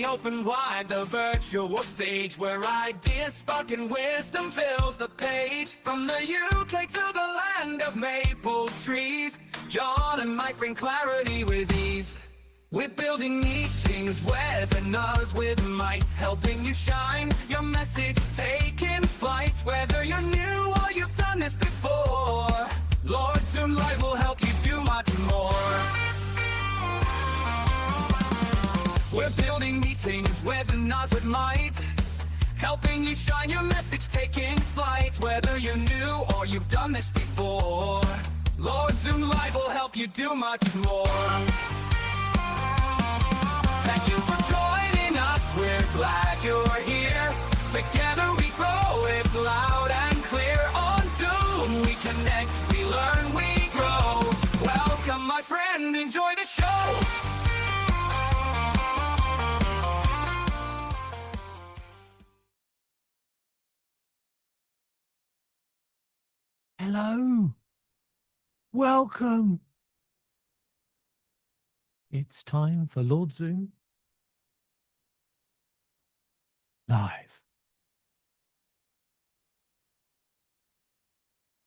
me open wide, the virtual stage where ideas spark and wisdom fills the page. From the UK to the land of maple trees, John and Mike bring clarity with ease. We're building meetings, webinars with might, helping you shine, your message taking flight. Whether you're new or you've done this before, Lord Zoom Live will help you do much more. We're building meetings, webinars with might, helping you shine, your message taking flight. Whether you're new or you've done this before, Lord Zoom Live will help you do much more. Thank you for joining us, we're glad you're here. Together we grow, it's loud and clear. On Zoom we connect, we learn, we grow. Welcome my friend, enjoy the show. Hello. Welcome. It's time for Lord Zoom Live.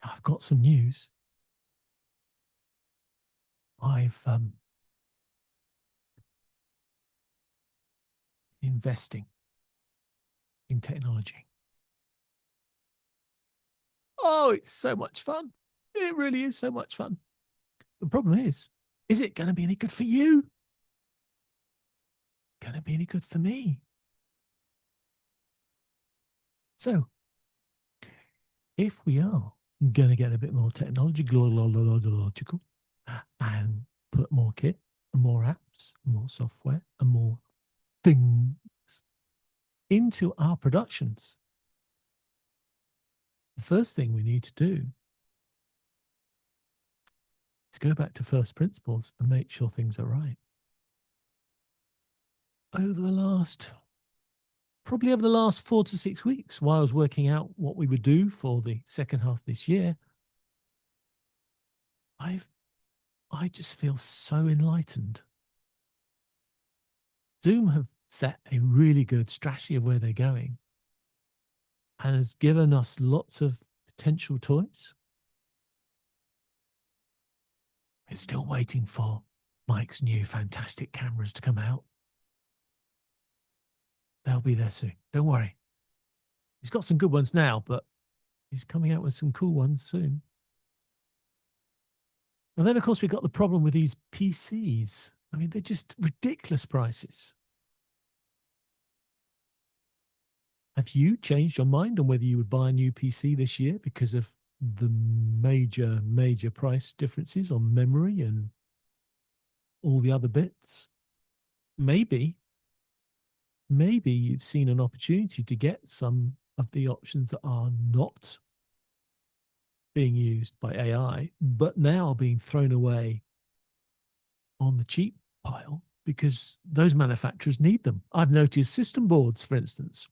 I've got some news. I've investing in technology. Oh, it's so much fun. It really is so much fun. The problem is it going to be any good for you? Going to be any good for me? So, if we are going to get a bit more technological and put more kit and more apps, and more software and more things into our productions, the first thing we need to do is go back to first principles and make sure things are right. Probably over the last 4 to 6 weeks, while I was working out what we would do for the second half this year, I just feel so enlightened. Zoom have set a really good strategy of where they're going and has given us lots of potential toys. We're still waiting for Mike's new fantastic cameras to come out. They'll be there soon. Don't worry. He's got some good ones now, but he's coming out with some cool ones soon. And then, of course, we've got the problem with these PCs. I mean, they're just ridiculous prices. Have you changed your mind on whether you would buy a new PC this year because of the major price differences on memory and all the other bits? Maybe you've seen an opportunity to get some of the options that are not being used by AI, but now being thrown away on the cheap pile because those manufacturers need them. I've noticed system boards, for instance,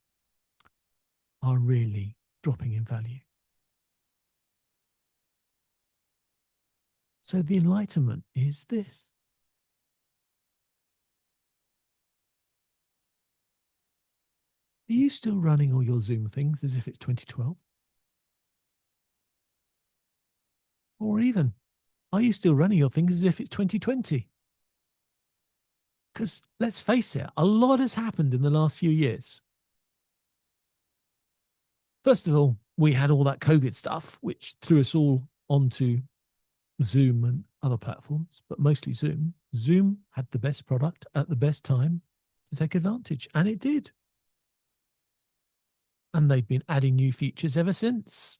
are really dropping in value. So the enlightenment is this. Are you still running all your Zoom things as if it's 2012? Or even, are you still running your things as if it's 2020? Because let's face it, a lot has happened in the last few years. First of all, we had all that COVID stuff, which threw us all onto Zoom and other platforms, but mostly Zoom. Zoom had the best product at the best time to take advantage, and it did. And they've been adding new features ever since,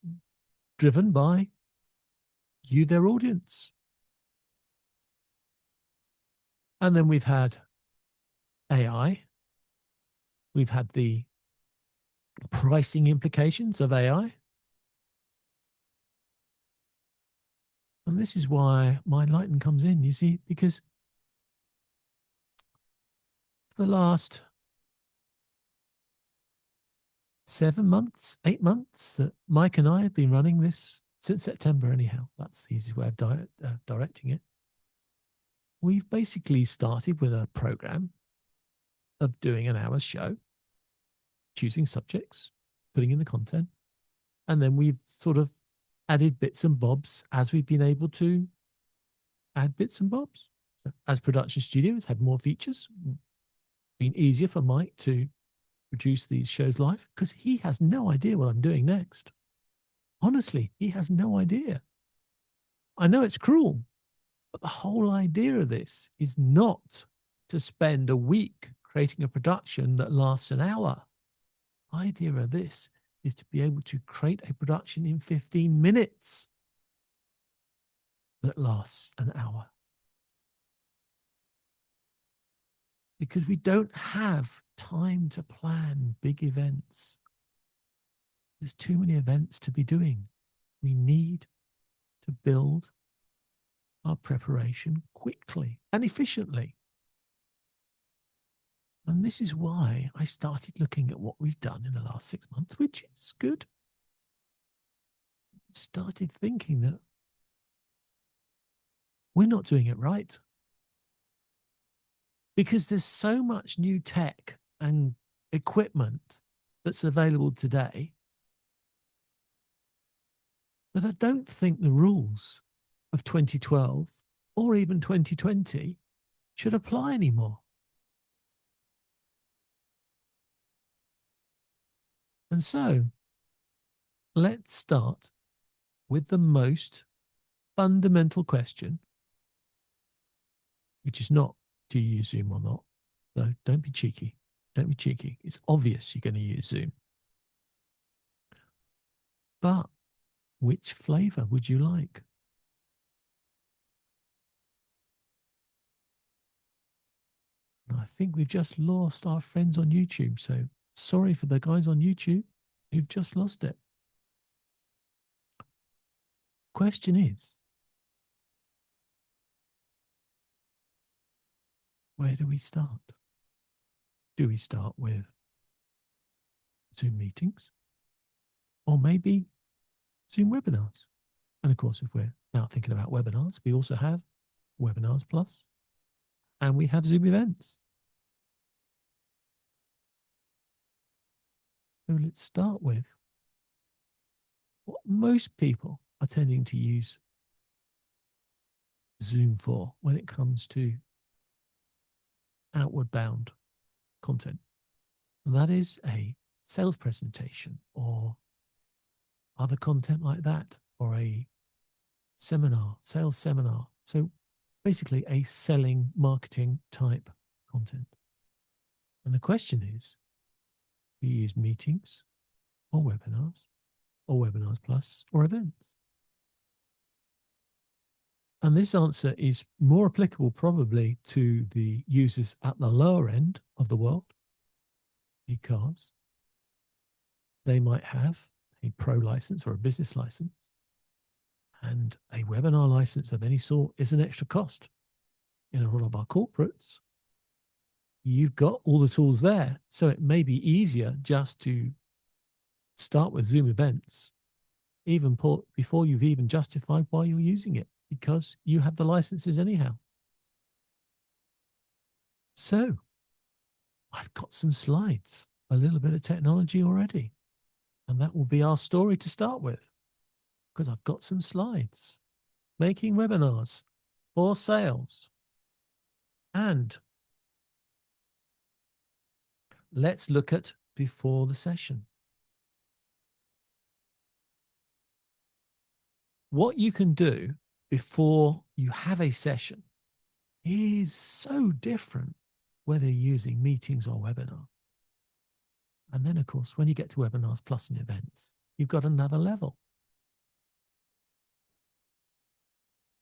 driven by you, their audience. And then we've had AI. We've had the pricing implications of AI. And this is why my enlightenment comes in, you see, because for the last 7 months, 8 months that Mike and I have been running this since September anyhow. That's the easiest way of directing it. We've basically started with a program of doing an hour's show, choosing subjects, putting in the content, and then we've sort of added bits and bobs as we've been able to add bits and bobs. As production studios had more features, been easier for Mike to produce these shows live because he has no idea what I'm doing next. Honestly, he has no idea. I know it's cruel, but the whole idea of this is not to spend a week creating a production that lasts an hour. The idea of this is to be able to create a production in 15 minutes that lasts an hour. Because we don't have time to plan big events. There's too many events to be doing. We need to build our preparation quickly and efficiently. And this is why I started looking at what we've done in the last 6 months, which is good. Started thinking that we're not doing it right. Because there's so much new tech and equipment that's available today that I don't think the rules of 2012 or even 2020 should apply anymore. And so let's start with the most fundamental question, which is not, do you use Zoom or not? No, don't be cheeky. Don't be cheeky. It's obvious you're going to use Zoom. But which flavor would you like? And I think we've just lost our friends on YouTube. So sorry for the guys on YouTube who've just lost it. Question is, where do we start? Do we start with Zoom meetings? Or maybe Zoom webinars? And of course, if we're now thinking about webinars, we also have Webinars Plus and we have Zoom events. So let's start with what most people are tending to use Zoom for when it comes to outward bound content. And that is a sales presentation or other content like that, or a seminar, sales seminar. So basically a selling marketing type content. And the question is, do you use meetings or Webinars Plus or events? And this answer is more applicable probably to the users at the lower end of the world, because they might have a pro license or a business license, and a webinar license of any sort is an extra cost. In a lot of our corporates, you've got all the tools there, so it may be easier just to start with Zoom events, even before you've even justified why you're using it, because you have the licenses anyhow. So I've got some slides, a little bit of technology already, and that will be our story to start with, because I've got some slides making webinars for sales. And let's look at before the session. What you can do before you have a session is so different whether you're using meetings or webinars. And then, of course, when you get to Webinars Plus and events, you've got another level.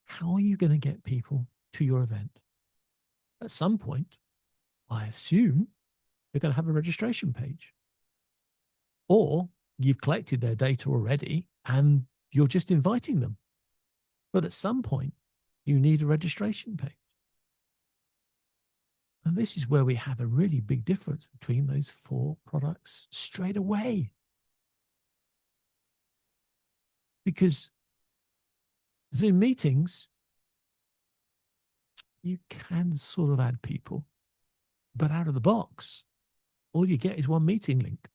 How are you going to get people to your event? At some point, I assume you're going to have a registration page. Or you've collected their data already and you're just inviting them. But at some point, you need a registration page. And this is where we have a really big difference between those four products straight away. Because Zoom meetings, you can sort of add people. But out of the box, all you get is one meeting link.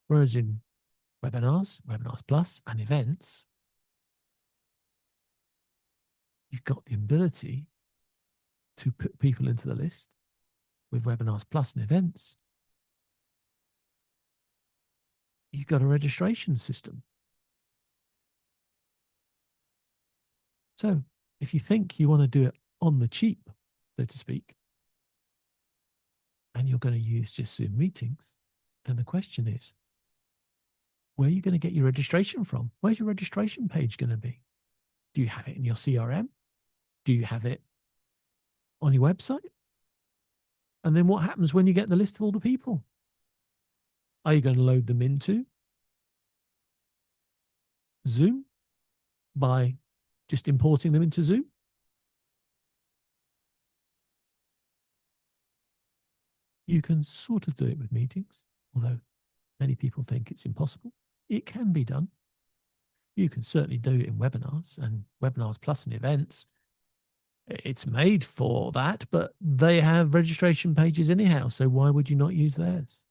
Whereas in webinars, Webinars Plus, and events, you've got the ability to put people into the list. With Webinars Plus and events, you've got a registration system. So if you think you want to do it on the cheap, so to speak, and you're going to use just Zoom meetings, then the question is, where are you going to get your registration from? Where's your registration page going to be? Do you have it in your CRM? Do you have it on your website? And then what happens when you get the list of all the people? Are you going to load them into Zoom by just importing them into Zoom? You can sort of do it with meetings, although many people think it's impossible. It can be done. You can certainly do it in webinars and Webinars Plus and events. It's made for that, but they have registration pages anyhow. So why would you not use theirs?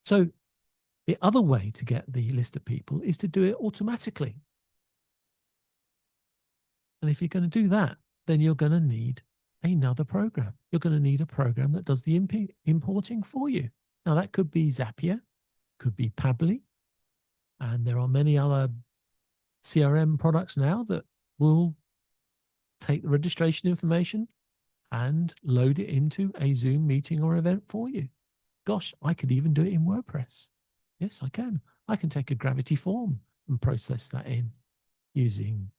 So the other way to get the list of people is to do it automatically. And if you're going to do that, then you're going to need another program. You're going to need a program that does the importing for you. Now, that could be Zapier, could be Pabbly, and there are many other CRM products now that will take the registration information and load it into a Zoom meeting or event for you. Gosh, I could even do it in WordPress. Yes, I can. I can take a Gravity form and process that in using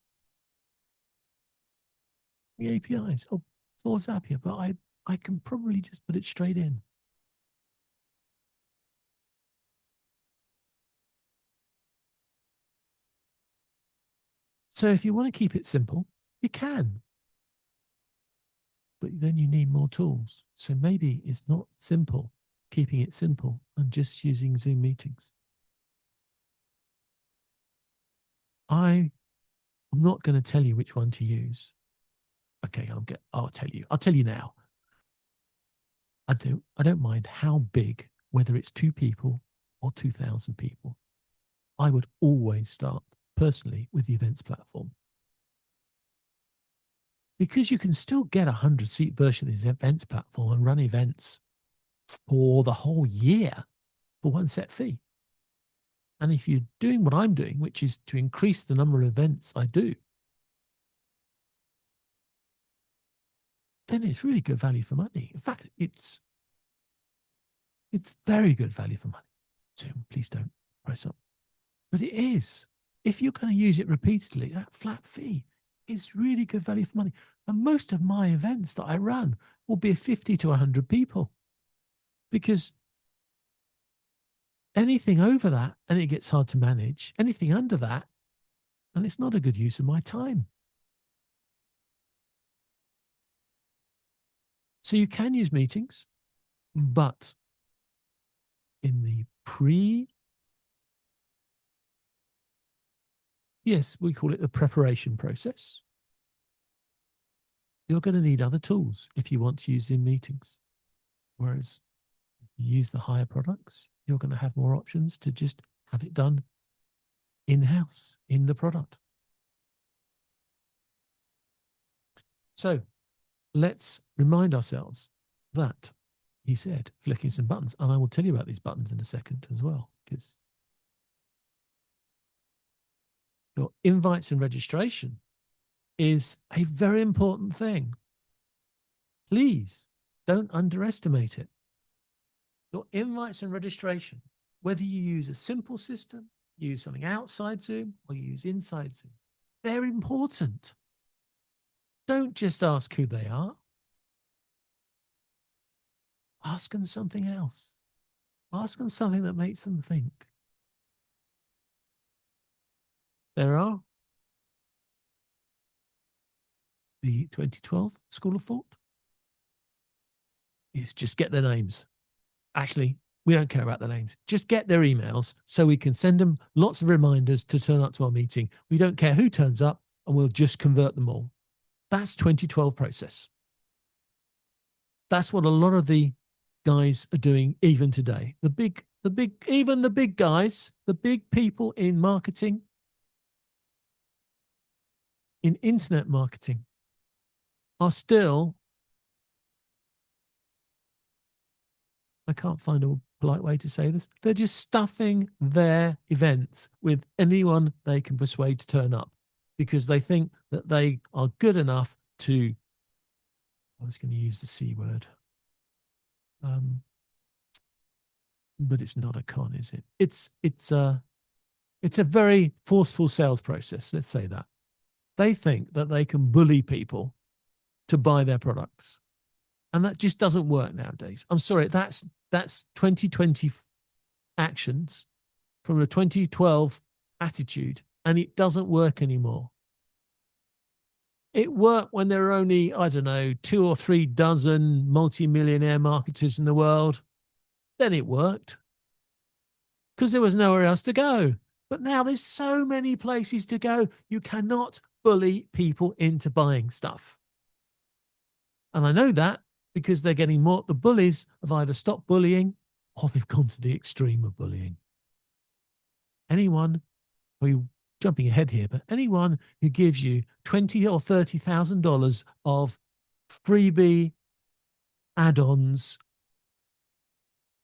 the APIs. Oh, or Zapier, but I can probably just put it straight in. So if you want to keep it simple, you can. But then you need more tools. So maybe it's not simple, keeping it simple and just using Zoom meetings. I'm not going to tell you which one to use. Okay, I'll tell you. I'll tell you now. I don't mind how big, whether it's 2 people or 2,000 people. I would always start personally with the events platform. Because you can still get a 100-seat version of this events platform and run events for the whole year for one set fee. And if you're doing what I'm doing, which is to increase the number of events I do, then it's really good value for money. In fact, it's very good value for money. So please don't price up. But it is. If you're going to use it repeatedly, that flat fee is really good value for money. And most of my events that I run will be 50 to 100 people. Because anything over that, and it gets hard to manage, anything under that, and it's not a good use of my time. So you can use meetings, but in the yes, we call it the preparation process. You're going to need other tools if you want to use Zoom meetings. Whereas if you use the higher products, you're going to have more options to just have it done in-house in the product. So let's remind ourselves that he said flicking some buttons, and I will tell you about these buttons in a second as well, because your invites and registration is a very important thing. Please don't underestimate it. Your invites and registration, whether you use a simple system, use something outside Zoom, or you use inside Zoom, they're important. Don't just ask who they are. Ask them something else. Ask them something that makes them think. There are the 2012 School of Thought is just get their names. Actually, we don't care about their names. Just get their emails so we can send them lots of reminders to turn up to our meeting. We don't care who turns up, and we'll just convert them all. That's 2012 process. That's what a lot of the guys are doing even today. Even the big guys, the big people in marketing, in internet marketing, are still, I can't find a polite way to say this, they're just stuffing their events with anyone they can persuade to turn up because they think that they are good enough to, I was going to use the C word, but it's not a con, is it? It's a very forceful sales process, let's say that. They think that they can bully people to buy their products. And that just doesn't work nowadays. I'm sorry, that's 2020 actions from a 2012 attitude, and it doesn't work anymore. It worked when there were only, I don't know, 2 or 3 dozen multi-millionaire marketers in the world. Then it worked because there was nowhere else to go. But now there's so many places to go. You cannot bully people into buying stuff. And I know that because they're getting more, the bullies have either stopped bullying or they've gone to the extreme of bullying. Anyone who, jumping ahead here, but anyone who gives you $20,000 or $30,000 of freebie add-ons,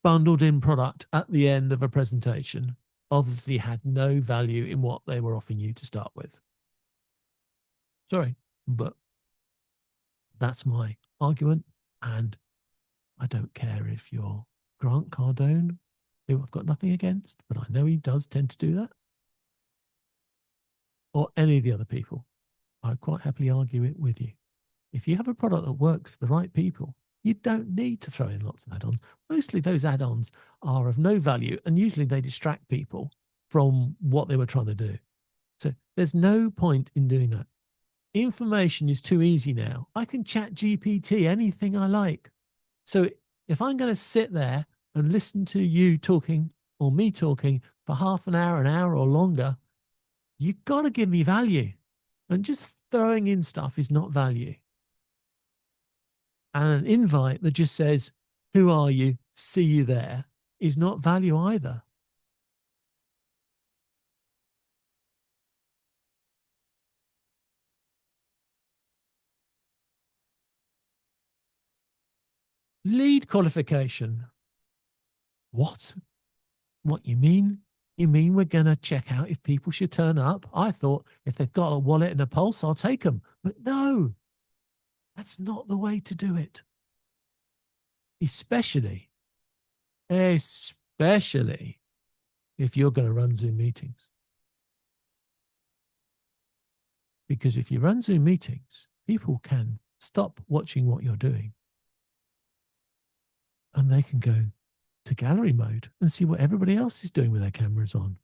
bundled in product at the end of a presentation obviously had no value in what they were offering you to start with. Sorry, but that's my argument. And I don't care if you're Grant Cardone, who I've got nothing against, but I know he does tend to do that, or any of the other people. I'd quite happily argue it with you. If you have a product that works for the right people, you don't need to throw in lots of add-ons. Mostly those add-ons are of no value, and usually they distract people from what they were trying to do. So there's no point in doing that. Information is too easy now. I can chat GPT anything I like. So if I'm going to sit there and listen to you talking or me talking for half an hour or longer, you've got to give me value. And just throwing in stuff is not value. And an invite that just says, "Who are you? See you there," is not value either. Lead qualification. What? What you mean? You mean we're going to check out if people should turn up? I thought if they've got a wallet and a pulse, I'll take them. But no, that's not the way to do it. Especially if you're going to run Zoom meetings. Because if you run Zoom meetings, people can stop watching what you're doing and they can go to gallery mode and see what everybody else is doing with their cameras on.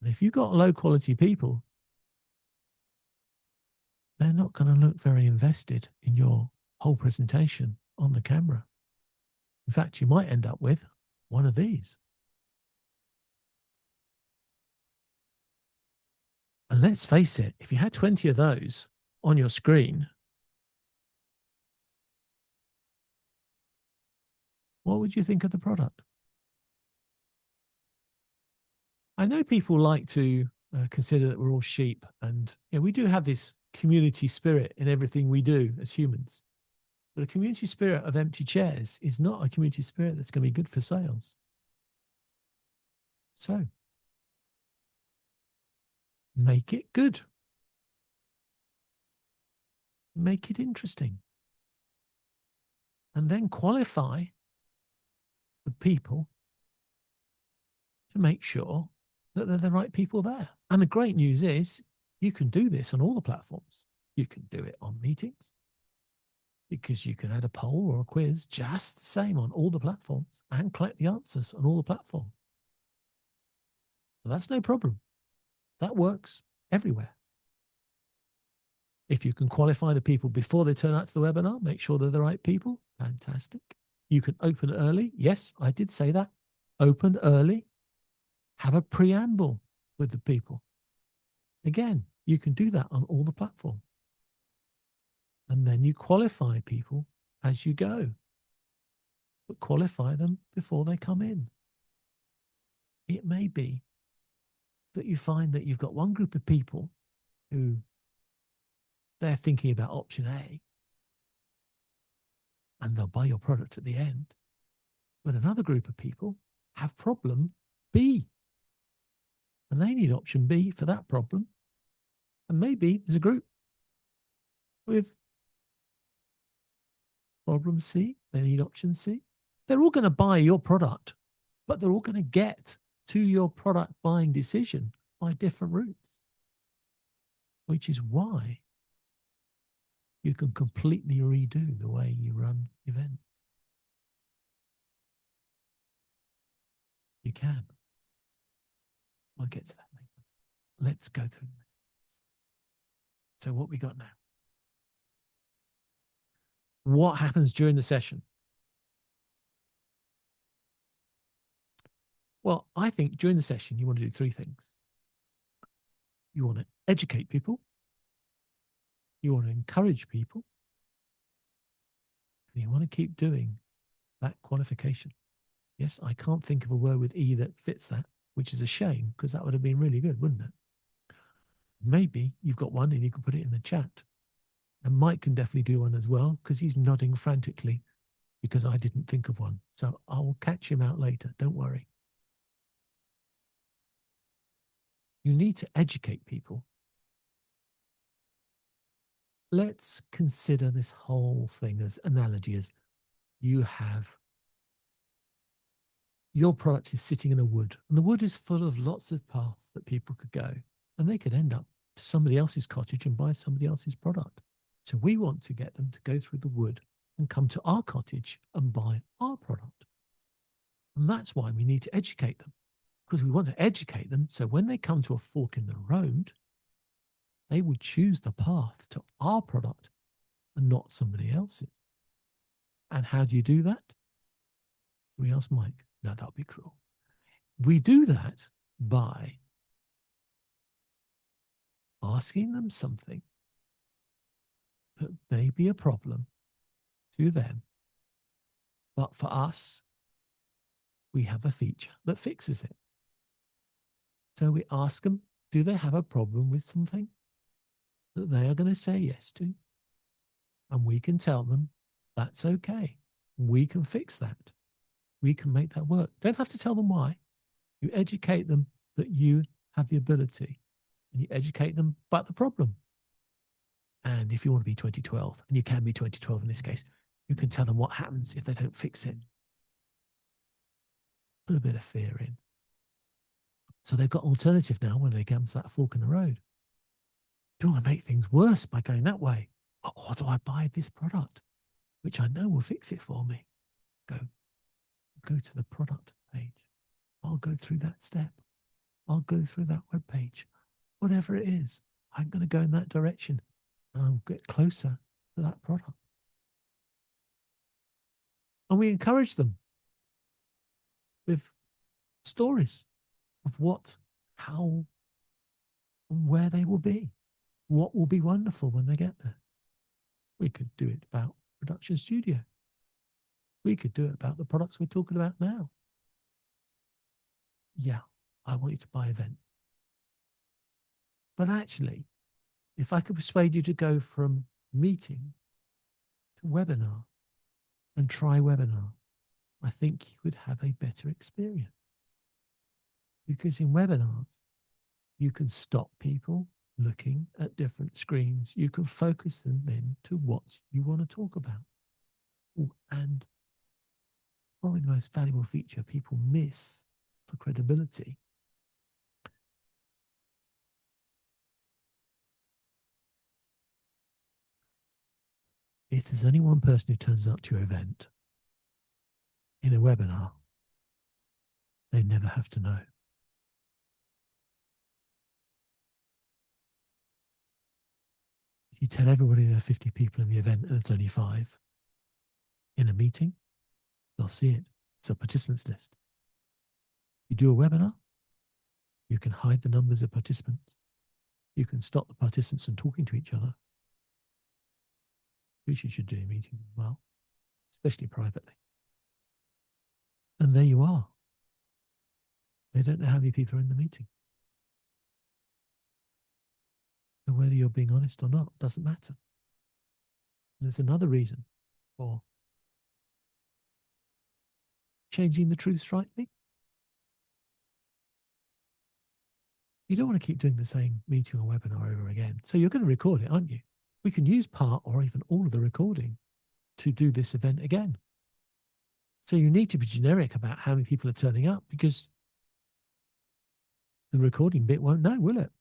And if you've got low quality people, they're not going to look very invested in your whole presentation on the camera. In fact, you might end up with one of these. And let's face it, if you had 20 of those on your screen, what would you think of the product? I know people like to consider that we're all sheep, and we do have this community spirit in everything we do as humans. But a community spirit of empty chairs is not a community spirit that's going to be good for sales. So make it good. Make it interesting. And then qualify the people to make sure that they're the right people there. And the great news is you can do this on all the platforms. You can do it on meetings because you can add a poll or a quiz just the same on all the platforms and collect the answers on all the platforms. So that's no problem. That works everywhere. If you can qualify the people before they turn out to the webinar, make sure they're the right people. Fantastic. You can open early. Yes, I did say that. Open early. Have a preamble with the people. Again, you can do that on all the platforms. And then you qualify people as you go, but qualify them before they come in. It may be that you find that you've got one group of people who they're thinking about option A and they'll buy your product at the end. But another group of people have problem B and they need option B for that problem. And maybe there's a group with problem C, they need option C. They're all going to buy your product, but they're all going to get to your product buying decision by different routes, which is why you can completely redo the way you run events. You can. I'll get to that later. Let's go through this. So what we got now? What happens during the session? Well, I think during the session, you want to do three things. You want to educate people. You want to encourage people. And you want to keep doing that qualification. Yes, I can't think of a word with E that fits that, which is a shame because that would have been really good, wouldn't it? Maybe you've got one and you can put it in the chat. And Mike can definitely do one as well because he's nodding frantically because I didn't think of one. So I'll catch him out later. Don't worry. You need to educate people. Let's consider this whole thing as analogy as you have your product is sitting in a wood and the wood is full of lots of paths that people could go and they could end up to somebody else's cottage and buy somebody else's product. So we want to get them to go through the wood and come to our cottage and buy our product. And that's why we need to educate them, because we want to educate them so when they come to a fork in the road, they would choose the path to our product and not somebody else's. And how do you do that? We ask Mike. No, that would be cruel. We do that by asking them something that may be a problem to them, but for us, we have a feature that fixes it. So we ask them, do they have a problem with something that they are going to say yes to? And we can tell them, that's okay. We can fix that. We can make that work. Don't have to tell them why. You educate them that you have the ability and you educate them about the problem. And if you want to be 2012, and you can be 2012 in this case, you can tell them what happens if they don't fix it. Put a bit of fear in. So they've got alternative now when they come to that fork in the road. Do I make things worse by going that way? Or do I buy this product, which I know will fix it for me? Go to the product page. I'll go through that step. I'll go through that web page. Whatever it is, I'm going to go in that direction. And I'll get closer to that product. And we encourage them with stories of what, how, and where they will be. What will be wonderful when they get there. We could do it about production studio. We could do it about the products we're talking about now. Yeah, I want you to buy events. But actually, if I could persuade you to go from meeting to webinar and try webinar, I think you would have a better experience. Because in webinars, you can stop people looking at different screens. You can focus them then to what you want to talk about. And probably the most valuable feature people miss for credibility if there's only one person who turns up to your event in a webinar, they never have to know. If you tell everybody there are 50 people in the event and there's only 5 in a meeting, they'll see it. It's a participants list. You do a webinar, you can hide the numbers of participants. You can stop the participants from talking to each other. which you should do in meetings as well, especially privately. And there you are. They don't know how many people are in the meeting. And whether you're being honest or not doesn't matter. And there's another reason for changing the truth slightly. You don't want to keep doing the same meeting or webinar over again. So you're going to record it, aren't you? We can use part or even all of the recording to do this event again. So you need to be generic about how many people are turning up, because the recording bit won't know, will it?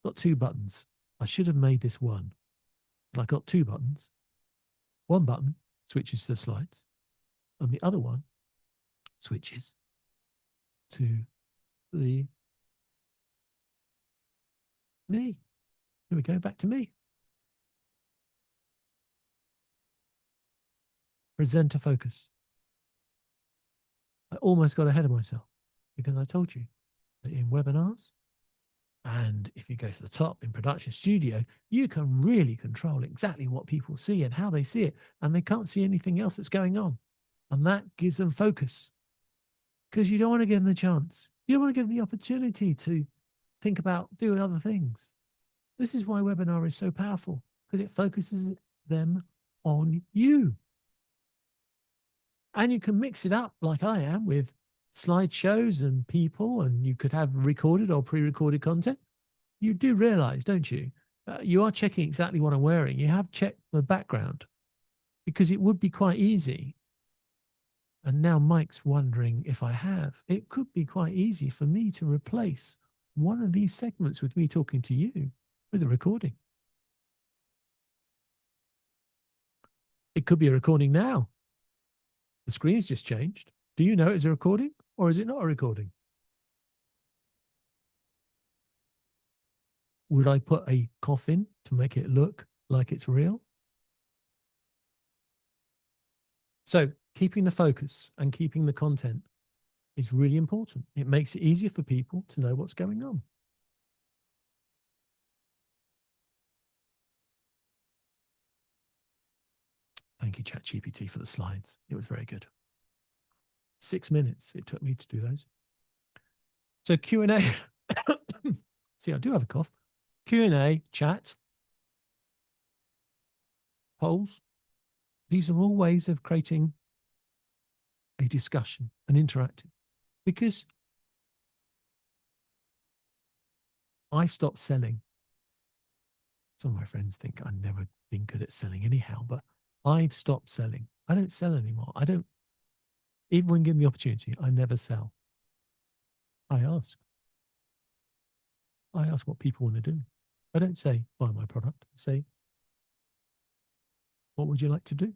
Got two buttons. I should have made this one. But I got two buttons. One button switches to the slides, and the other one switches to the me. Here we go, back to me. Presenter focus. I almost got ahead of myself because I told you that in webinars, and if you go to the top in production studio, you can really control exactly what people see and how they see it, and they can't see anything else that's going on. And that gives them focus, because you don't want to give them the chance. You don't want to give them the opportunity to think about doing other things. This is why webinar is so powerful, because it focuses them on you. And you can mix it up like I am with slideshows and people, and you could have recorded or pre-recorded content. You do realize, don't you? You are checking exactly what I'm wearing. You have checked the background, because it would be quite easy. And now Mike's wondering if I have. It could be quite easy for me to replace one of these segments with me talking to you with a recording. It could be a recording now. The screen's just changed. Do you know it's a recording, or is it not a recording? Would I put a cough in to make it look like it's real? So keeping the focus and keeping the content is really important. It makes it easier for people to know what's going on. Thank you, ChatGPT, for the slides. It was very good. 6 minutes it took me to do those. So Q&A. See, I do have a cough. Q&A, chat, polls. These are all ways of creating a discussion, an interactive. Because I've stopped selling. Some of my friends think I've never been good at selling anyhow, but I've stopped selling. I don't sell anymore. I don't, even when given the opportunity, I never sell. I ask. I ask what people want to do. I don't say, buy my product. I say, what would you like to do?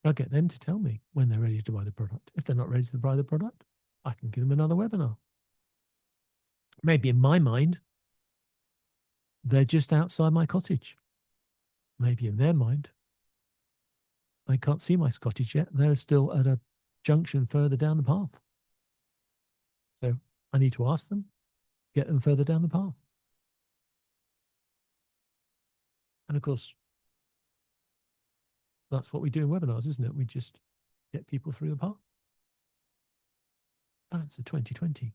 I'll get them to tell me when they're ready to buy the product. If they're not ready to buy the product, I can give them another webinar. Maybe in my mind, they're just outside my cottage. Maybe in their mind, they can't see my cottage yet. They're still at a junction further down the path. So I need to ask them, get them further down the path. And of course, that's what we do in webinars, isn't it? We just get people through the path. That's a 2020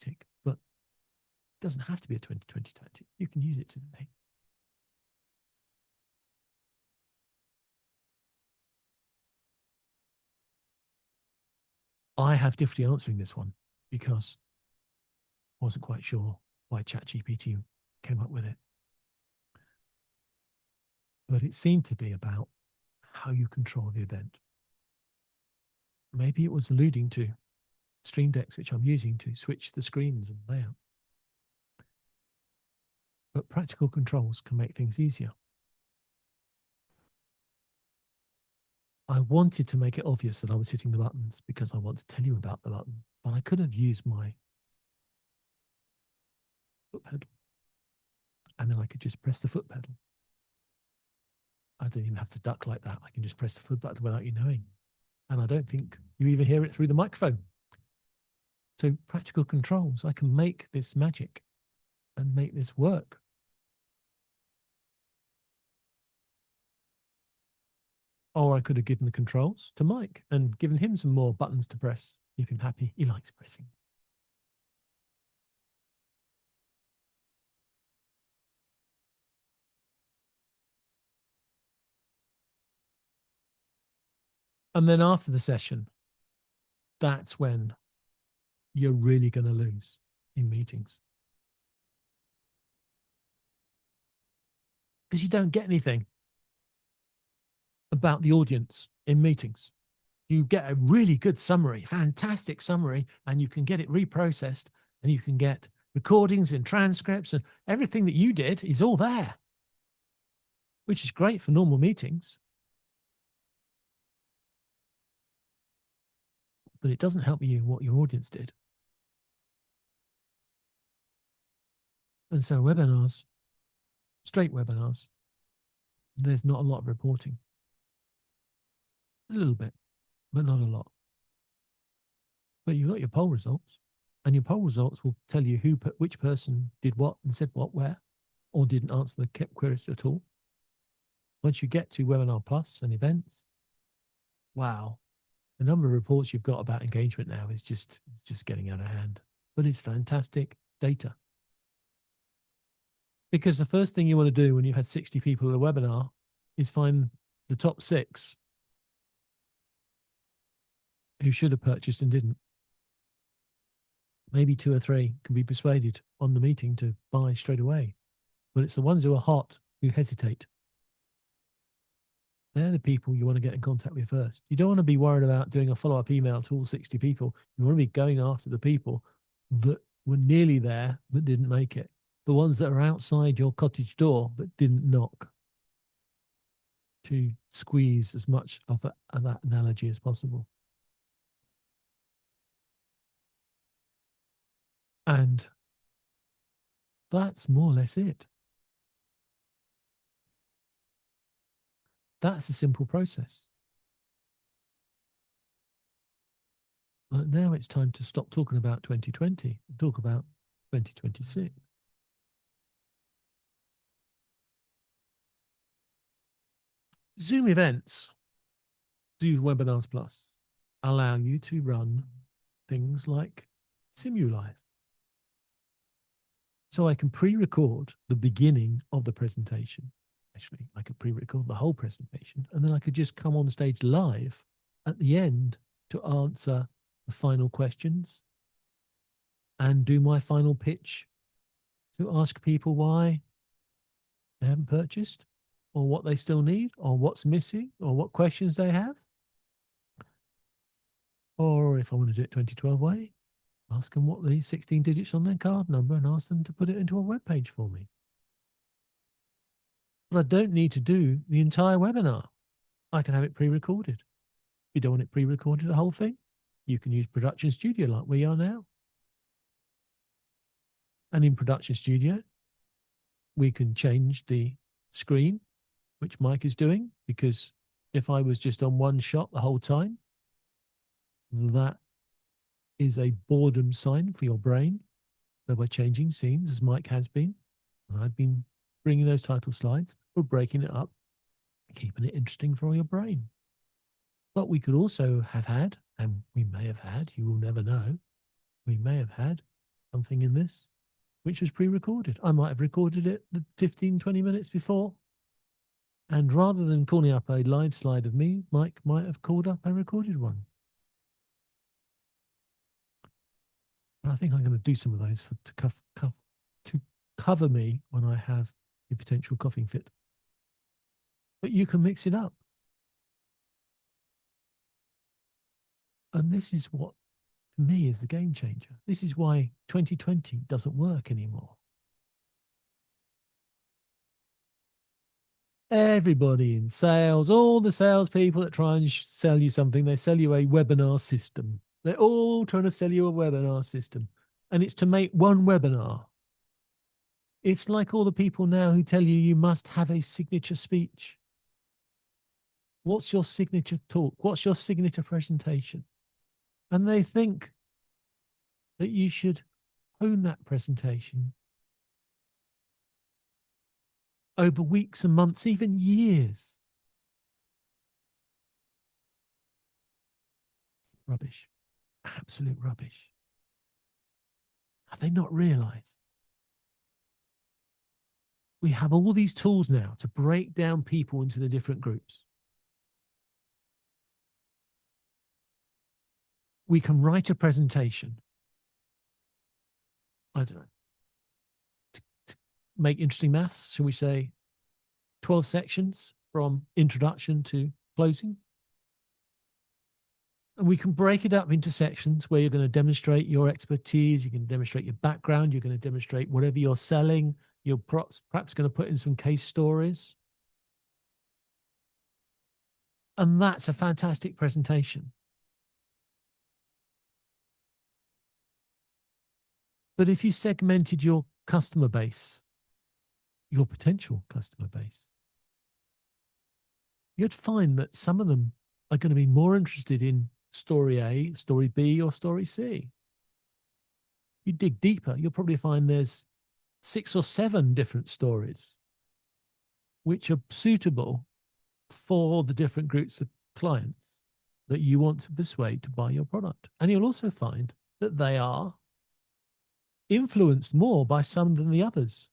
tactic, but it doesn't have to be a 2020 tactic. You can use it today. I have difficulty answering this one because I wasn't quite sure why ChatGPT came up with it. But it seemed to be about how you control the event. Maybe it was alluding to Stream Decks, which I'm using to switch the screens and layout. But practical controls can make things easier. I wanted to make it obvious that I was hitting the buttons because I want to tell you about the button, but I could have used my foot pedal, and then I could just press the foot pedal. I don't even have to duck like that. I can just press the foot button without you knowing. And I don't think you even hear it through the microphone. So practical controls, I can make this magic. and make this work. Or I could have given the controls to Mike and given him some more buttons to press. Keep him happy. He likes pressing. And then after the session, that's when you're really going to lose in meetings. Because you don't get anything about the audience in meetings. You get a really good summary, fantastic summary, and you can get it reprocessed, and you can get recordings and transcripts, and everything that you did is all there, which is great for normal meetings. But it doesn't help you what your audience did. And so webinars, straight webinars, there's not a lot of reporting. A little bit, but not a lot. But you've got your poll results, and your poll results will tell you which person did what and said what where, or didn't answer the queries at all. Once you get to Webinar Plus and events, wow, the number of reports you've got about engagement now is just getting out of hand. But it's fantastic data. Because the first thing you want to do when you've had 60 people at a webinar is find the top 6 who should have purchased and didn't. Maybe 2 or 3 can be persuaded on the meeting to buy straight away. But it's the ones who are hot who hesitate. They're the people you want to get in contact with first. You don't want to be worried about doing a follow-up email to all 60 people. You want to be going after the people that were nearly there but didn't make it. The ones that are outside your cottage door but didn't knock. To squeeze as much of that analogy as possible. And that's more or less it. That's a simple process. But now it's time to stop talking about 2020 and talk about 2026. Zoom events, Zoom Webinars Plus, allow you to run things like Simulive. So I can pre-record the beginning of the presentation. Actually, I could pre-record the whole presentation, and then I could just come on stage live at the end to answer the final questions and do my final pitch to ask people why they haven't purchased, or what they still need, or what's missing, or what questions they have. Or if I want to do it 2012 way, ask them what the 16 digits on their card number and ask them to put it into a web page for me. But I don't need to do the entire webinar. I can have it pre-recorded. If you don't want it pre-recorded, the whole thing, you can use Production Studio like we are now. And in Production Studio, we can change the screen, which Mike is doing, because if I was just on one shot the whole time, that is a boredom sign for your brain. So we're changing scenes, as Mike has been. And I've been bringing those title slides. We're breaking it up, keeping it interesting for your brain. But we could also have had, and we may have had, you will never know, we may have had something in this which was pre-recorded. I might have recorded it the 15, 20 minutes before. And rather than calling up a live slide of me, Mike might have called up a recorded one. And I think I'm going to do some of those to cover me when I have a potential coughing fit. But you can mix it up. And this is what, to me, is the game changer. This is why 2020 doesn't work anymore. Everybody in sales, all the salespeople that try and sell you something, they sell you a webinar system. They're all trying to sell you a webinar system. And it's to make one webinar. It's like all the people now who tell you you must have a signature speech. What's your signature talk? What's your signature presentation? And they think that you should own that presentation over weeks and months, even years. Rubbish. Absolute rubbish. Have they not realized? We have all these tools now to break down people into the different groups. We can write a presentation. I don't know. To make interesting maths, shall we say 12 sections from introduction to closing? And we can break it up into sections where you're going to demonstrate your expertise, you can demonstrate your background, you're going to demonstrate whatever you're selling, you're perhaps going to put in some case stories. And that's a fantastic presentation. But if you segmented your customer base, your potential customer base, you'd find that some of them are going to be more interested in story A, story B, or story C. You dig deeper, you'll probably find there's 6 or 7 different stories which are suitable for the different groups of clients that you want to persuade to buy your product. And you'll also find that they are influenced more by some than the others.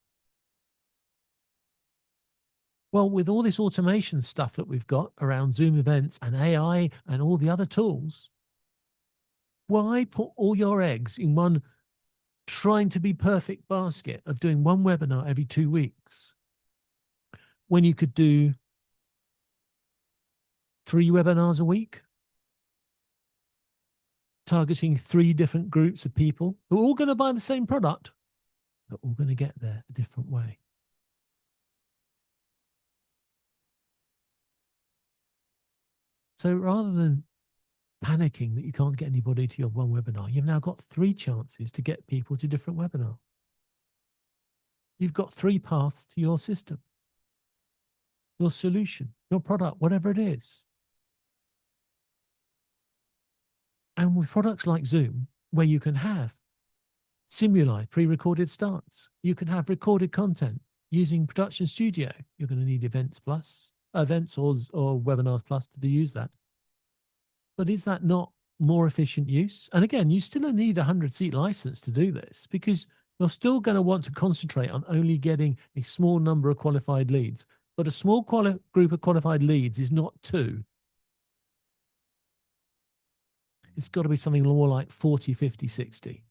Well, with all this automation stuff that we've got around Zoom events and AI and all the other tools, why put all your eggs in one trying to be perfect basket of doing one webinar every 2 weeks when you could do 3 webinars a week, targeting 3 different groups of people who are all going to buy the same product, but all going to get there a different way. So rather than panicking that you can't get anybody to your one webinar, you've now got 3 chances to get people to different webinars. You've got 3 paths to your system, your solution, your product, whatever it is. And with products like Zoom, where you can have Simuli, pre-recorded starts, you can have recorded content using Production Studio. You're going to need Events or Webinars Plus to use that. But is that not more efficient use? And again, you still need a 100-seat license to do this because you're still going to want to concentrate on only getting a small number of qualified leads. But a small group of qualified leads is not 2. It's got to be something more like 40, 50, 60.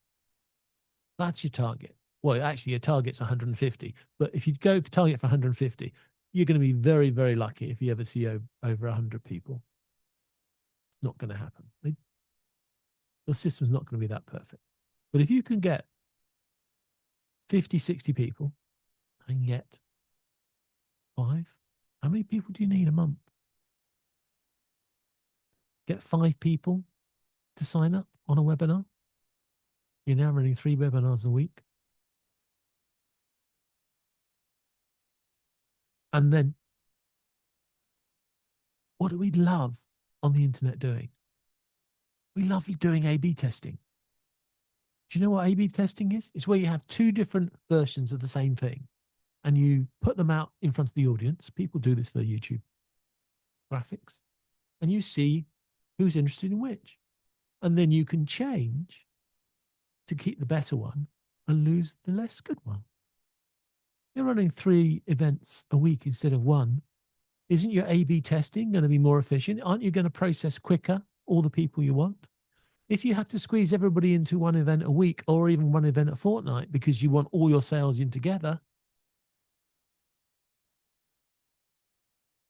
That's your target. Well, actually, your target's 150. But if you go for target for 150, you're going to be very, very lucky if you ever see over 100 people. It's not going to happen. Your system's not going to be that perfect. But if you can get 50, 60 people and get 5, how many people do you need a month? Get 5 people to sign up on a webinar. You're now running 3 webinars a week. And then what do we love on the internet doing? We love doing A/B testing. Do you know what A/B testing is? It's where you have 2 different versions of the same thing and you put them out in front of the audience. People do this for YouTube graphics, and you see who's interested in which. And then you can change to keep the better one and lose the less good one. You're running 3 events a week instead of 1. Isn't your A/B testing going to be more efficient? Aren't you going to process quicker all the people you want? If you have to squeeze everybody into 1 event a week or even 1 event a fortnight because you want all your sales in together,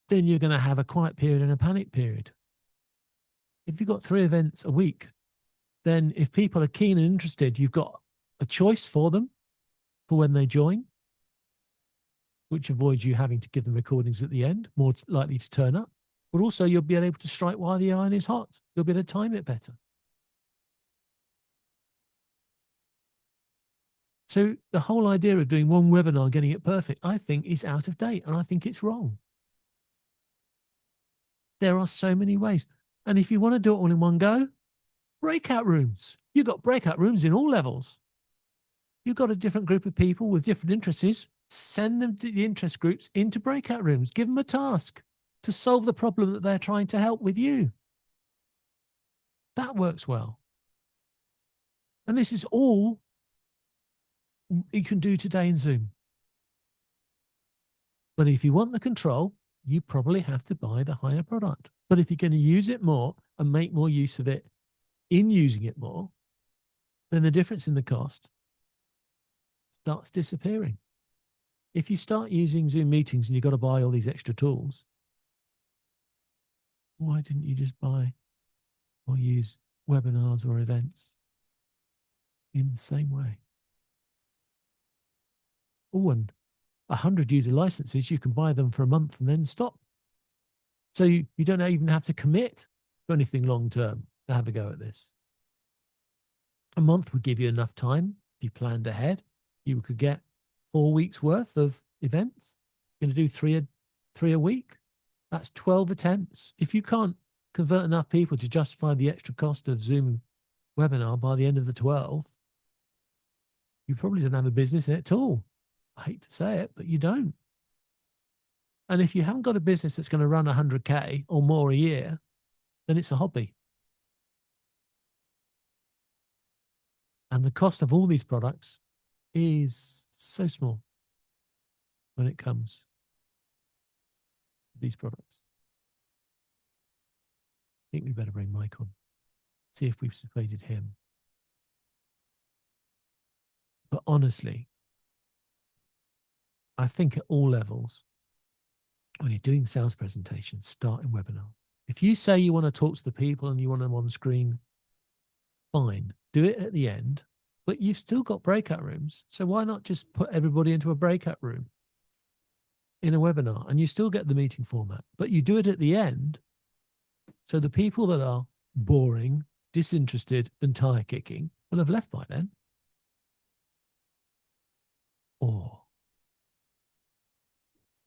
then you're going to have a quiet period and a panic period. If you've got 3 events a week, then if people are keen and interested, you've got a choice for them for when they join, which avoids you having to give them recordings at the end, more likely to turn up. But also you'll be able to strike while the iron is hot. You'll be able to time it better. So the whole idea of doing 1 webinar, getting it perfect, I think is out of date, and I think it's wrong. There are so many ways. And if you want to do it all in one go, breakout rooms. You've got breakout rooms in all levels. You've got a different group of people with different interests Send them to the interest groups into breakout rooms. Give them a task to solve the problem that they're trying to help with you. That works well. And this is all you can do today in Zoom. But if you want the control, you probably have to buy the higher product. But if you're going to use it more and make more use of it in using it more, then the difference in the cost starts disappearing. If you start using Zoom meetings and you've got to buy all these extra tools, why didn't you just buy or use webinars or events in the same way? Oh, and 100 user licenses, you can buy them for a month and then stop. So you don't even have to commit to anything long term to have a go at this. A month would give you enough time. If you planned ahead, you could get 4 weeks worth of events. You're going to do three a week. That's 12 attempts. If you can't convert enough people to justify the extra cost of Zoom webinar by the end of the 12, you probably don't have a business in it at all. I hate to say it, but you don't. And if you haven't got a business that's going to run 100K or more a year, then it's a hobby. And the cost of all these products is so small when it comes to these products. I think we better bring Mike on, see if we've persuaded him. But honestly, I think at all levels, when you're doing sales presentations, start in webinar. If you say you want to talk to the people and you want them on screen, fine, do it at the end, but you've still got breakout rooms. So why not just put everybody into a breakout room in a webinar and you still get the meeting format, but you do it at the end. So the people that are boring, disinterested and tire kicking will have left by then. Or,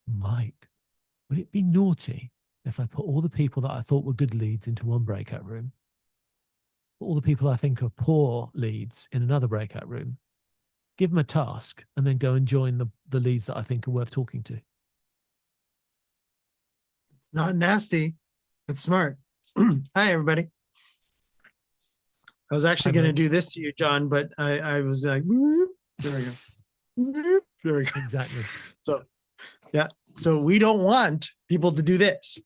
Mike, would it be naughty if I put all the people that I thought were good leads into one breakout room, put all the people I think are poor leads in another breakout room, give them a task, and then go and join the leads that I think are worth talking to? Not nasty. It's smart. Hi, everybody. I was actually going to do this to you, John, but I was like, there we go. There we go. Exactly. So, yeah. So we don't want people to do this.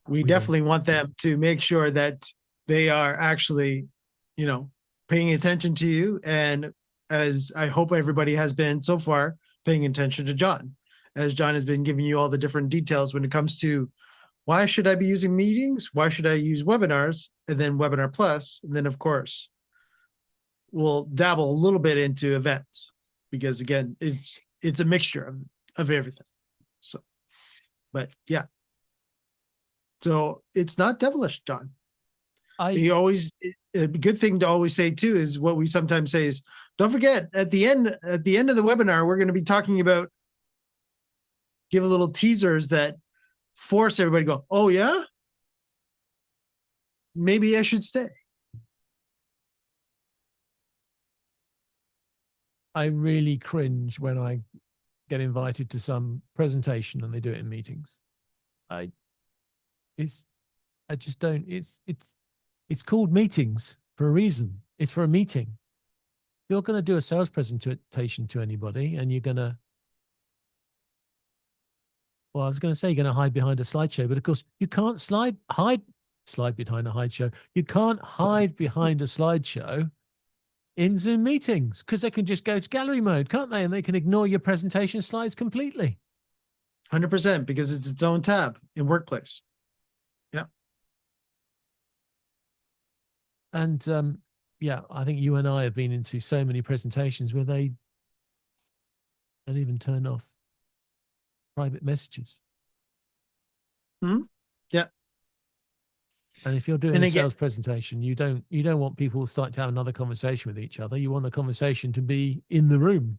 We definitely want them to make sure that they are actually, paying attention to you. And as I hope everybody has been so far, paying attention to John, as John has been giving you all the different details when it comes to why should I be using meetings? Why should I use webinars? And then Webinar Plus. And then, of course, we'll dabble a little bit into events because, again, it's a mixture of everything. So, but yeah. So it's not devilish, John. A good thing to always say too is what we sometimes say is, don't forget at the end of the webinar, we're going to be talking about, give a little teasers that force everybody to go, oh yeah, maybe I should stay. I really cringe when I get invited to some presentation and they do it in meetings. It's called meetings for a reason. It's for a meeting. If you're going to do a sales presentation to anybody and you're going to, well, I was going to say you're going to hide behind a slideshow, but of course you can't hide behind a hide show. You can't hide behind a slideshow in Zoom meetings because they can just go to gallery mode, can't they? And they can ignore your presentation slides completely. 100% because it's its own tab in Workplace. Yeah. And yeah, I think you and I have been into so many presentations where they don't even turn off private messages. Yeah. And if you're doing a sales presentation, you don't want people starting to have another conversation with each other. You want a conversation to be in the room.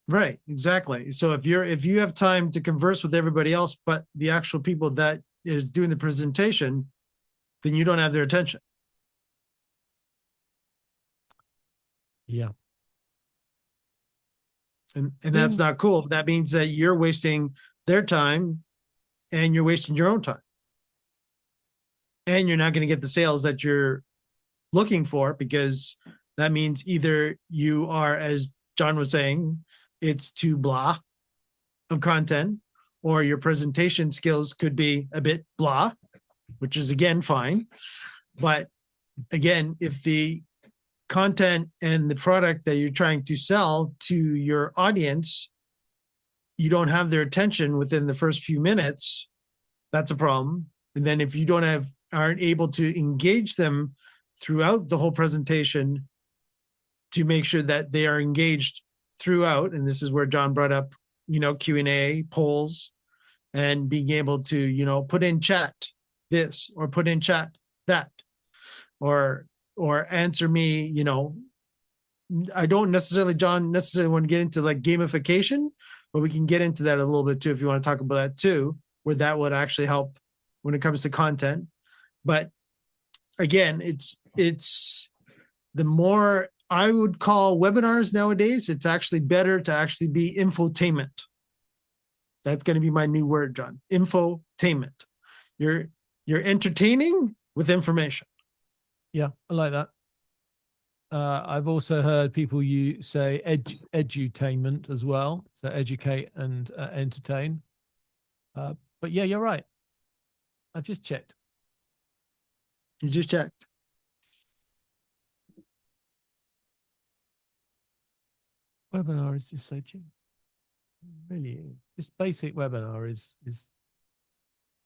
Right, exactly. So if you have time to converse with everybody else, but the actual people that is doing the presentation, then you don't have their attention. Yeah. And that's not cool. That means that you're wasting their time and you're wasting your own time. And you're not going to get the sales that you're looking for, because that means either you are, as John was saying, it's too blah of content, or your presentation skills could be a bit blah, which is again fine. But again, if the content and the product that you're trying to sell to your audience, you don't have their attention within the first few minutes, that's a problem. And then if you aren't able to engage them throughout the whole presentation to make sure that they are engaged throughout, and this is where John brought up, Q&A, polls, and being able to, put in chat this or put in chat that, or answer me, I don't necessarily, John, want to get into like gamification, but we can get into that a little bit too if you want to talk about that too, where that would actually help when it comes to content. But again, it's the more I would call webinars nowadays, it's actually better to actually be infotainment. That's going to be my new word, John. Infotainment. You're entertaining with information. Yeah, I like that. I've also heard people say edutainment as well, so educate and entertain. But yeah, you're right. I've just checked. You just checked. Webinar is just so cheap. It really is. Just basic webinar is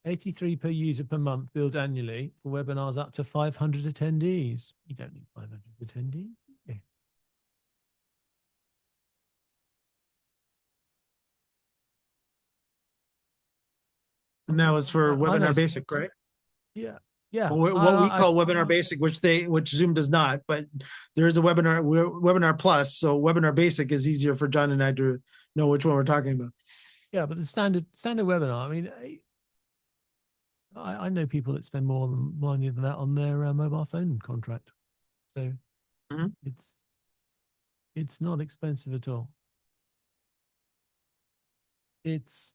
83 per user per month, billed annually for webinars up to 500 attendees. You don't need 500 attendees. Yeah. And that was for Webinar Basic, right? Yeah. Yeah. What we call Webinar Basic, which Zoom does not, but there is a Webinar Plus. So Webinar Basic is easier for John and I to know which one we're talking about. Yeah, but the standard webinar, I mean, I know people that spend more money than that on their mobile phone contract. So it's not expensive at all. It's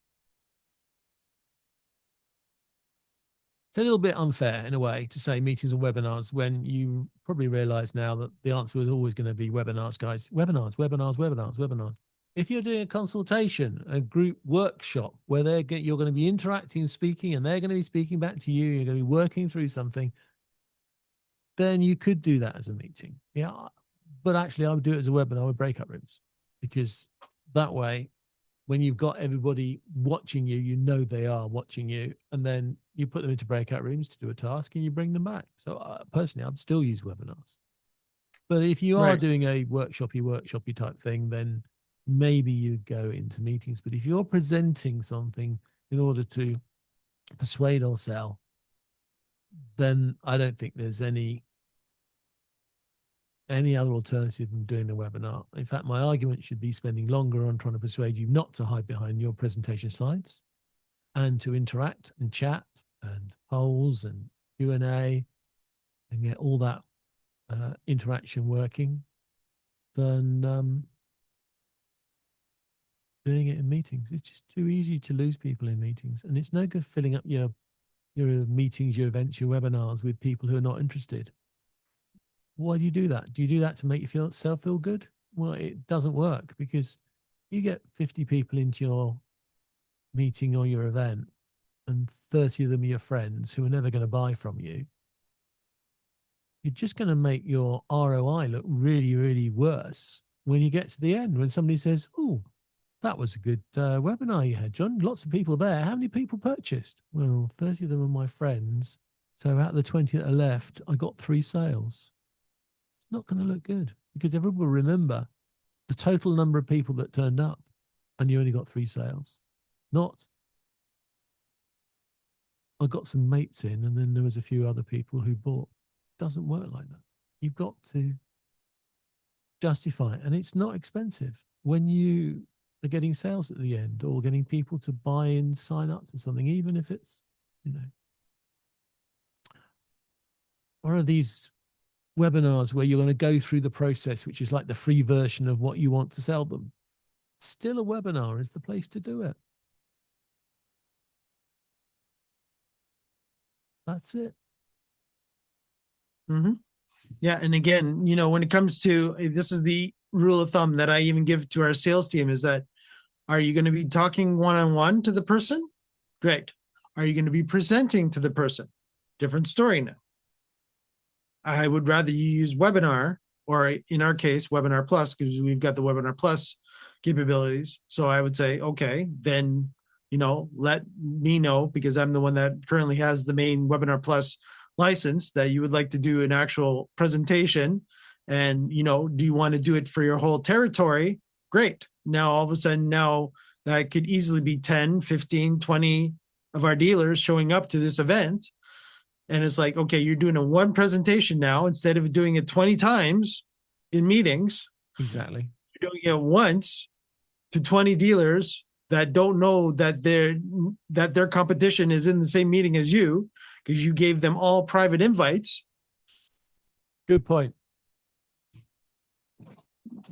a little bit unfair in a way to say meetings and webinars when you probably realize now that the answer is always going to be webinars, guys. Webinars, webinars, webinars, webinars. If you're doing a consultation, a group workshop where you're going to be interacting and speaking, and they're going to be speaking back to you, you're going to be working through something, then you could do that as a meeting. Yeah. But actually, I would do it as a webinar with breakout rooms, because that way, when you've got everybody watching you, you know they are watching you, and then you put them into breakout rooms to do a task and you bring them back. So personally, I'd still use webinars. But if you are doing a workshopy type thing, then maybe you go into meetings. But if you're presenting something in order to persuade or sell, then I don't think there's any other alternative than doing a webinar. In fact, my argument should be spending longer on trying to persuade you not to hide behind your presentation slides and to interact and chat and polls and Q&A and get all that interaction working than doing it in meetings. It's just too easy to lose people in meetings, and it's no good filling up your meetings, your events, your webinars with people who are not interested. Why do you do that? Do you do that to make you feel good? Well, it doesn't work, because you get 50 people into your meeting or your event and 30 of them are your friends who are never going to buy from you. You're just going to make your ROI look really, really worse when you get to the end, when somebody says, "Oh, that was a good webinar you had, John. Lots of people there. How many people purchased?" Well, 30 of them are my friends. So out of the 20 that are left, I got 3 sales. It's not going to look good, because everyone will remember the total number of people that turned up and you only got 3 sales. Not, I got some mates in and then there was a few other people who bought. It doesn't work like that. You've got to justify it, and it's not expensive when you are getting sales at the end or getting people to buy and sign up to something, even if it's, one of these webinars where you're going to go through the process, which is like the free version of what you want to sell them. Still, a webinar is the place to do it. That's it. Mm-hmm. Yeah. And again, when it comes to this is the rule of thumb that I even give to our sales team is that are you going to be talking one-on-one to the person? Great. Are you going to be presenting to the person? Different story now. I would rather you use webinar, or in our case, Webinar Plus, because we've got the Webinar Plus capabilities. So I would say, okay, then, let me know, because I'm the one that currently has the main Webinar Plus license, that you would like to do an actual presentation. And, do you want to do it for your whole territory? Great. Now, all of a sudden, now that could easily be 10, 15, 20 of our dealers showing up to this event. And it's like, okay, you're doing a one presentation now instead of doing it 20 times in meetings. Exactly. You're doing it once to 20 dealers that don't know that their competition is in the same meeting as you, because you gave them all private invites. Good point.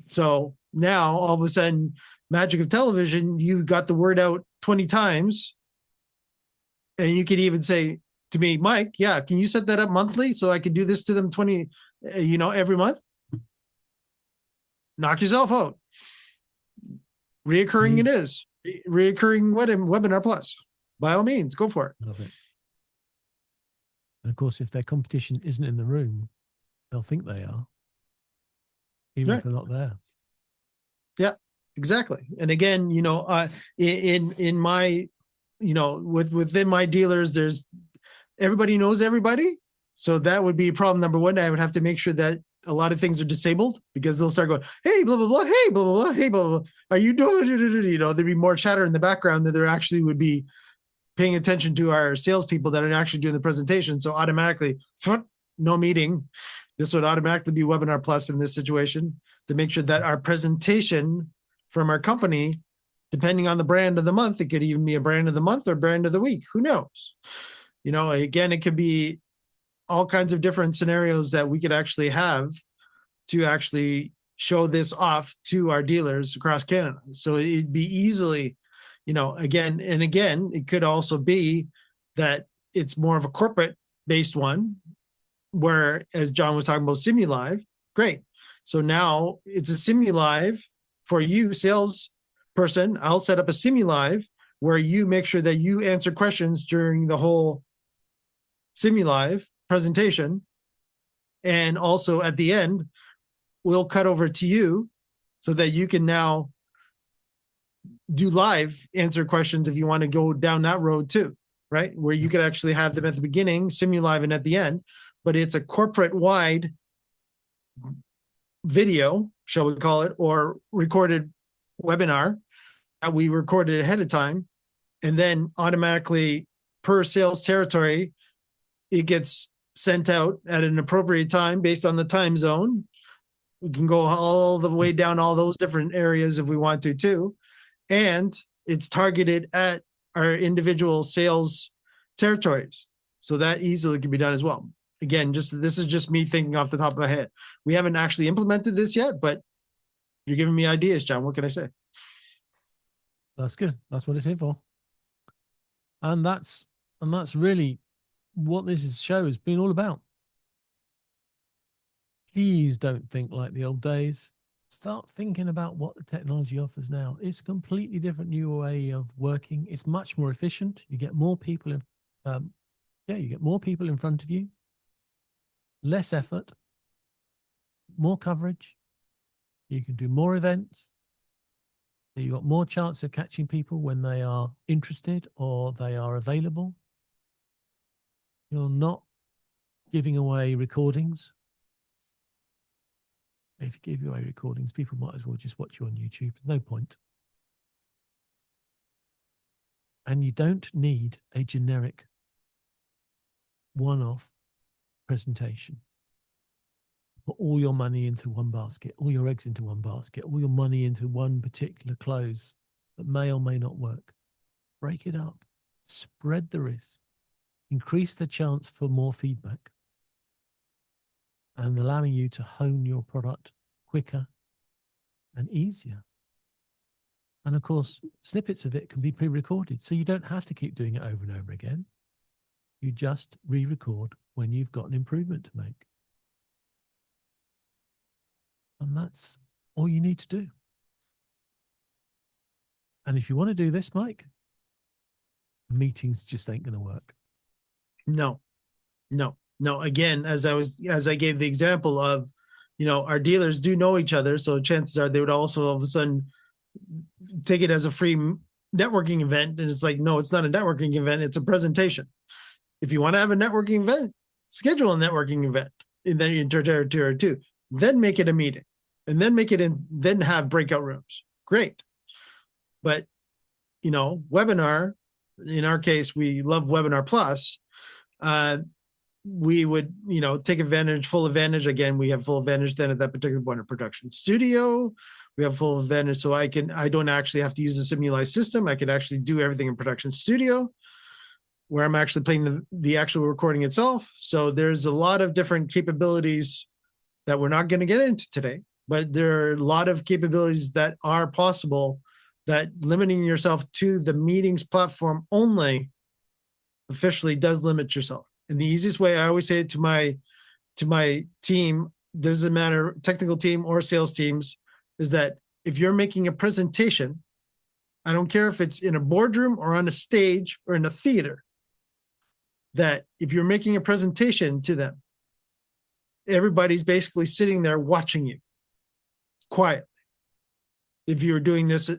So now all of a sudden, magic of television, you got the word out 20 times. And you could even say to me, Mike, yeah, can you set that up monthly so I could do this to them 20, every month? Knock yourself out. Reoccurring it is. Reoccurring Webinar Plus. By all means, go for it. Love it. And of course, if their competition isn't in the room, they'll think they are, even if they're not there. Yeah, exactly. And again, in my, within my dealers, there's everybody knows everybody. So that would be problem number one. I would have to make sure that a lot of things are disabled, because they'll start going, hey, blah, blah, blah, hey, blah, blah, blah, hey, blah, blah, blah. Are you doing, there'd be more chatter in the background than there actually would be paying attention to our salespeople that are actually doing the presentation. So automatically, no meeting. This would automatically be Webinar Plus in this situation, to make sure that our presentation from our company, depending on the brand of the month, it could even be a brand of the month or brand of the week. Who knows? Again, it could be all kinds of different scenarios that we could actually have to actually show this off to our dealers across Canada. So it'd be easily, again, it could also be that it's more of a corporate based one, where, as John was talking about, SimuLive. Great. So now it's a SimuLive for you, sales person. I'll set up a SimuLive where you make sure that you answer questions during the whole SimuLive presentation. And also at the end, we'll cut over to you so that you can now do live answer questions if you want to go down that road too, right? Where you could actually have them at the beginning, SimuLive, and at the end, but it's a corporate wide video, shall we call it, or recorded webinar that we recorded ahead of time. And then automatically per sales territory, it gets sent out at an appropriate time based on the time zone. We can go all the way down all those different areas if we want to too. And it's targeted at our individual sales territories. So that easily can be done as well. Again, this is just me thinking off the top of my head. We haven't actually implemented this yet, but you're giving me ideas, John. What can I say? That's good. That's what it's here for. And that's really what this show has been all about. Please don't think like the old days. Start thinking about what the technology offers now. It's a completely different new way of working. It's much more efficient. You get more people in, you get more people in front of you, less effort, more coverage. You can do more events. So you've got more chance of catching people when they are interested or they are available. You're not giving away recordings. If you give away recordings, people might as well just watch you on YouTube. No point. And you don't need a generic one-off presentation. Put all your money into one basket, all your eggs into one basket, all your money into one particular close that may or may not work. Break it up. Spread the risk. Increase the chance for more feedback. and allowing you to hone your product quicker and easier. And of course, snippets of it can be pre-recorded, so you don't have to keep doing it over and over again. You just re-record when you've got an improvement to make. And that's all you need to do. And if you want to do this, Mike, meetings just ain't going to work. No. Again, as I gave the example of, our dealers do know each other. So chances are they would also all of a sudden take it as a free networking event. And it's like, no, it's not a networking event. It's a presentation. If you want to have a networking event, schedule a networking event and then you enter territory 2, then make it a meeting and then then have breakout rooms. Great. But, webinar, in our case, we love Webinar Plus. We would, take full advantage. Again, we have full advantage then at that particular point of production studio. We have full advantage. So I don't actually have to use a simulized system. I can actually do everything in production studio where I'm actually playing the actual recording itself. So there's a lot of different capabilities that we're not going to get into today, but there are a lot of capabilities that are possible that limiting yourself to the meetings platform only officially does limit yourself. And the easiest way, I always say it to my team, doesn't matter technical team or sales teams, is that if you're making a presentation, I don't care if it's in a boardroom or on a stage or in a theater, that if you're making a presentation to them, everybody's basically sitting there watching you quietly. If you were doing this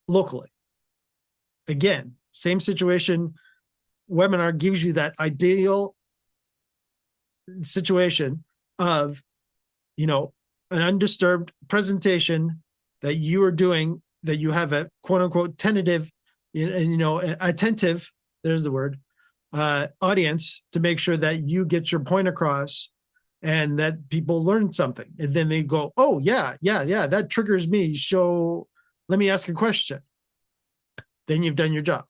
locally, again, same situation. Webinar gives you that ideal situation of, an undisturbed presentation that you are doing, that you have a quote unquote tentative and, attentive, there's the word, audience to make sure that you get your point across and that people learn something. And then they go, oh yeah, that triggers me. Let me ask a question. Then you've done your job.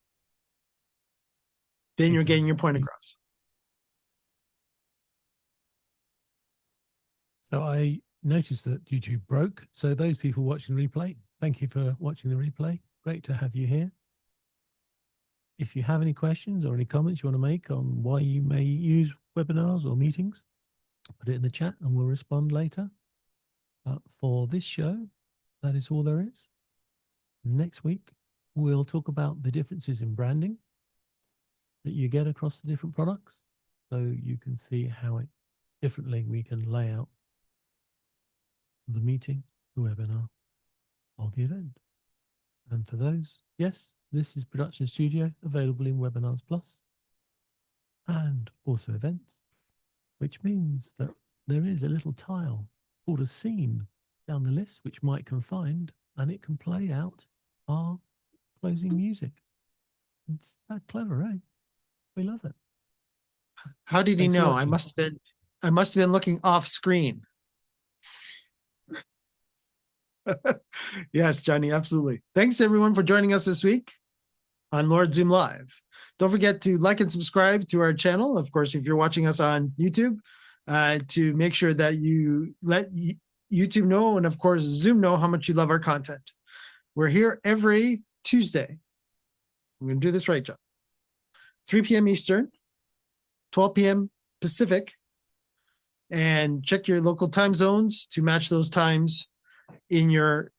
Then you're getting your point across. So I noticed that YouTube broke. So those people watching the replay, thank you for watching the replay. Great to have you here. If you have any questions or any comments you want to make on why you may use webinars or meetings, put it in the chat and we'll respond later. But for this show, that is all there is. Next week, we'll talk about the differences in branding that you get across the different products, so you can see how differently we can lay out the meeting, the webinar, or the event. And for those, yes, this is Production Studio, available in Webinars Plus and also events, which means that there is a little tile called a scene down the list, which Mike can find, and it can play out our closing music. It's that clever, eh? We love it. How did he know? I must have been looking off screen. Yes, Johnny, absolutely. Thanks everyone for joining us this week on Lord Zoom Live. Don't forget to like and subscribe to our channel. Of course, if you're watching us on YouTube, to make sure that you let YouTube know and of course Zoom know how much you love our content. We're here every Tuesday. I'm going to do this right, John. 3 p.m. Eastern, 12 p.m. Pacific, and check your local time zones to match those times in your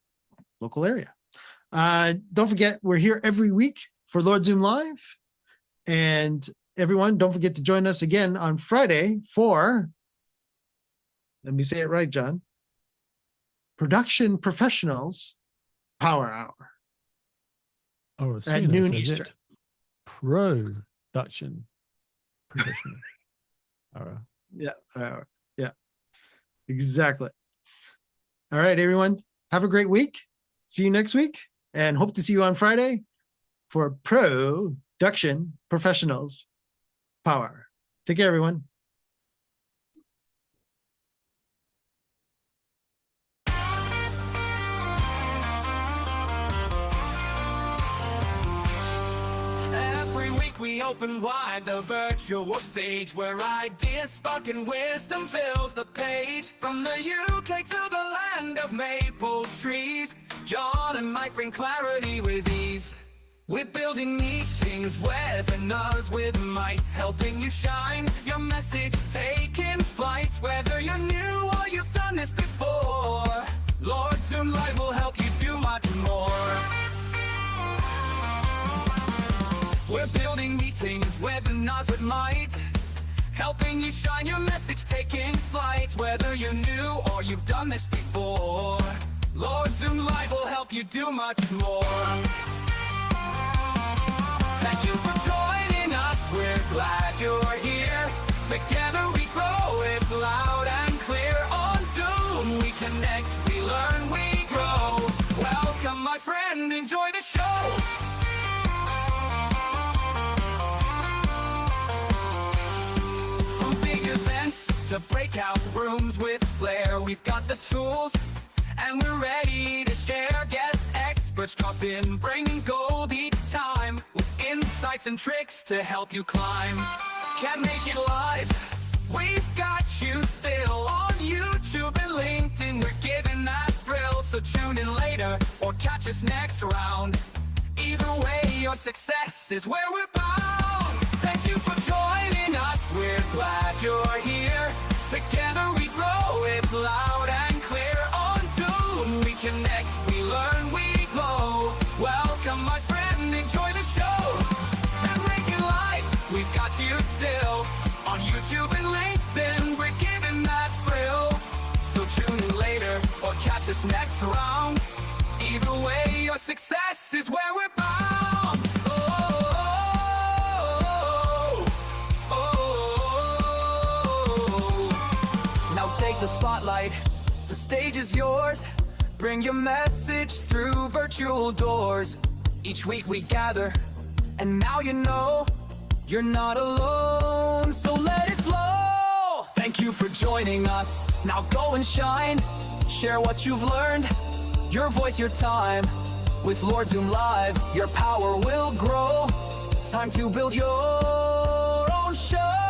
local area. Don't forget, we're here every week for Lord Zoom Live. And everyone, don't forget to join us again on Friday for, let me say it right, John, Production Professionals Power Hour. Oh, at noon Eastern. Production Professional. Yeah, exactly. All right, everyone. Have a great week. See you next week and hope to see you on Friday for Production Professionals Power. Take care, everyone. Every week week we open wide the virtual stage where ideas spark and wisdom fills the page. From the UK to the land of maple trees, John and Mike bring clarity with ease. We're building meetings, webinars with might, helping you shine your message, taking flight. Whether you're new or you've done this before, Lord Zoom Live will help you do much more. We're building meetings, webinars with might, helping you shine your message, taking flight. Whether you're new or you've done this before, Lord Zoom Live will help you do much more. Thank you for joining us, we're glad you're here. Together we grow, it's loud and clear. On Zoom we connect, we learn, we grow. Welcome my friend, enjoy the show. From big events to breakout rooms with flair, we've got the tools and we're ready to share. Guest experts drop in, bringing gold each time, with insights and tricks to help you climb. Can't make it live, we've got you still. On YouTube and LinkedIn we're giving that thrill. So tune in later or catch us next round. Either way, your success is where we're bound. Thank you for joining us, we're glad you're here. Together we grow, it's loud and clear. On Zoom we connect, we learn, we glow. Welcome my friend, enjoy the show. And make it live, we've got you still. On YouTube and LinkedIn we're giving that thrill. So tune in later or catch us next round. Either way, your success is where we're bound. Now take the spotlight, the stage is yours. Bring your message through virtual doors. Each week we gather, and now you know you're not alone. So let it flow. Thank you for joining us. Now go and shine. Share what you've learned. Your voice, your time. With Lord Zoom Live, your power will grow. It's time to build your own show.